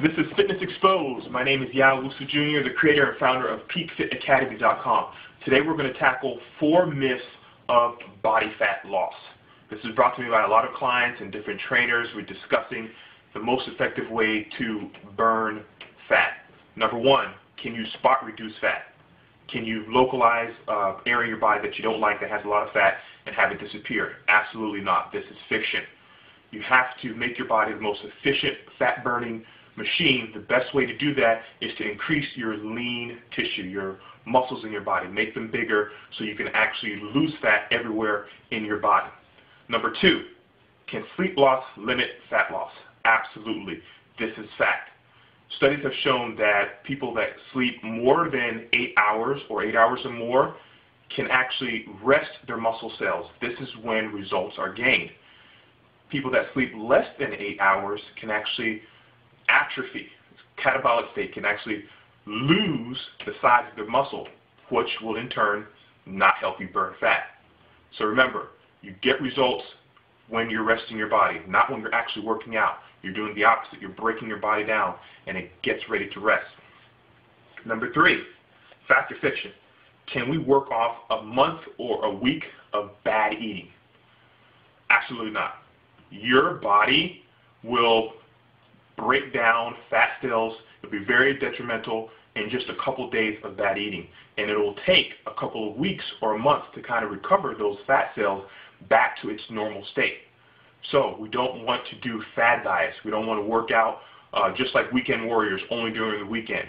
This is Fitness Exposed. My name is Owusu Jr., the creator and founder of PeakFitAcademy.com. Today we're going to tackle 4 myths of body fat loss. This is brought to me by a lot of clients and different trainers. We're discussing the most effective way to burn fat. Number 1, can you spot reduce fat? Can you localize area in your body that you don't like that has a lot of fat and have it disappear? Absolutely not. This is fiction. You have to make your body the most efficient fat burning machine. The best way to do that is to increase your lean tissue, your muscles in your body, make them bigger so you can actually lose fat everywhere in your body. Number 2, can sleep loss limit fat loss? Absolutely. This is fact. Studies have shown that people that sleep more than 8 hours or 8 hours or more can actually rest their muscle cells. This is when results are gained. People that sleep less than 8 hours can actually atrophy, catabolic state, can actually lose the size of their muscle, which will in turn not help you burn fat. So remember, you get results when you're resting your body, not when you're actually working out. You're doing the opposite. You're breaking your body down and it gets ready to rest. Number 3, fact or fiction. Can we work off a month or a week of bad eating? Absolutely not. Your body will break down fat cells. It'll be very detrimental in just a couple days of bad eating. And it will take a couple of weeks or a month to kind of recover those fat cells back to its normal state. So we don't want to do fad diets. We don't want to work out just like weekend warriors only during the weekend.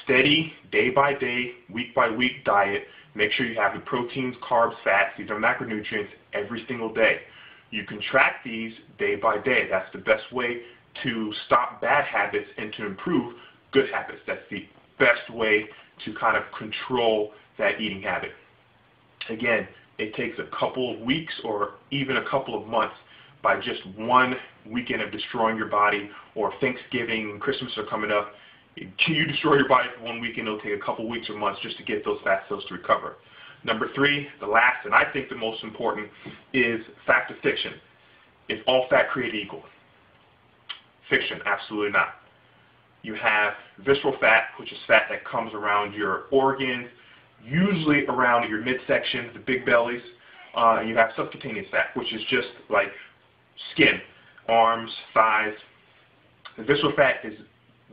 Steady, day by day, week by week diet. Make sure you have the proteins, carbs, fats, these are macronutrients every single day. You can track these day by day. That's the best way to stop bad habits and to improve good habits. That's the best way to kind of control that eating habit. Again, it takes a couple of weeks or even a couple of months by just one weekend of destroying your body, or Thanksgiving and Christmas are coming up. You destroy your body for one weekend, it'll take a couple weeks or months just to get those fat cells to recover. Number 3, the last and I think the most important, is fact or fiction. Is all fat created equal? Fiction, absolutely not. You have visceral fat, which is fat that comes around your organs, usually around your midsection, the big bellies. And you have subcutaneous fat, which is just like skin, arms, thighs. The visceral fat is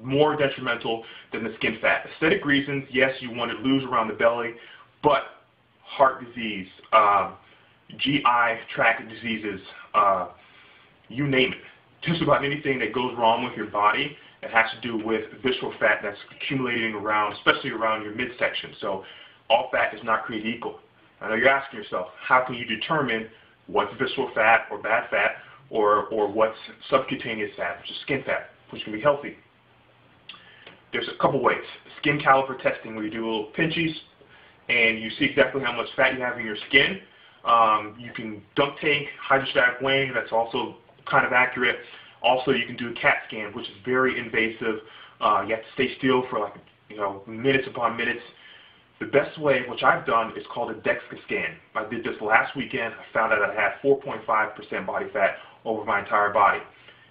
more detrimental than the skin fat. Aesthetic reasons, yes, you want to lose around the belly, but heart disease, GI tract diseases, you name it. Just about anything that goes wrong with your body, it has to do with visceral fat that's accumulating around, especially around your midsection. So all fat is not created equal. I know you're asking yourself, how can you determine what's visceral fat or bad fat, or what's subcutaneous fat, which is skin fat, which can be healthy? There's a couple ways. Skin caliper testing, where you do little pinchies and you see exactly how much fat you have in your skin. You can dunk tank, hydrostatic weighing, that's also kind of accurate. Also, you can do a CAT scan, which is very invasive. You have to stay still for like minutes upon minutes. The best way, which I've done, is called a DEXA scan. I did this last weekend. I found out I had 4.5% body fat over my entire body.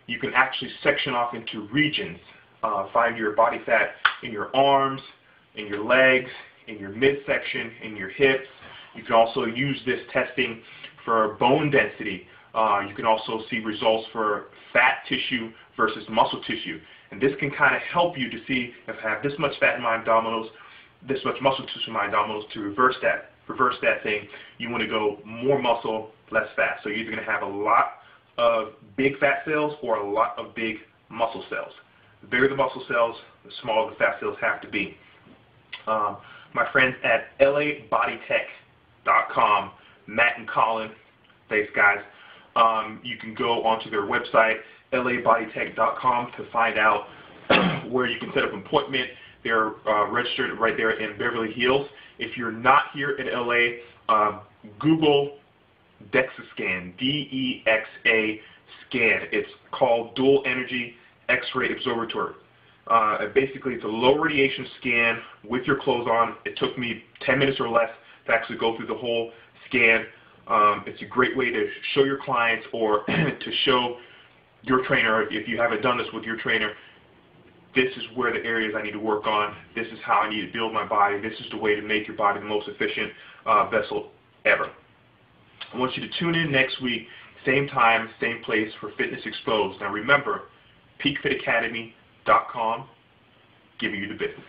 You can actually section off into regions. Find your body fat in your arms, in your legs, in your midsection, in your hips. You can also use this testing for bone density. You can also see results for fat tissue versus muscle tissue. And this can kind of help you to see if I have this much fat in my abdominals, this much muscle tissue in my abdominals. To reverse that thing, you want to go more muscle, less fat. So you're either going to have a lot of big fat cells or a lot of big muscle cells. The bigger the muscle cells, the smaller the fat cells have to be. My friends at labodytech.com, Matt and Colin, thanks guys. You can go onto their website, labodytech.com, to find out where you can set up an appointment. They're registered right there in Beverly Hills. If you're not here in LA, Google DEXA scan, D-E-X-A scan. It's called Dual Energy X-ray Observatory. Basically, it's a low radiation scan with your clothes on. It took me 10 minutes or less to actually go through the whole scan. It's a great way to show your clients or to show your trainer, if you haven't done this with your trainer, this is where the areas I need to work on, this is how I need to build my body, this is the way to make your body the most efficient vessel ever. I want you to tune in next week, same time, same place for Fitness Exposed. Now remember, peakfitacademy.com, giving you the business.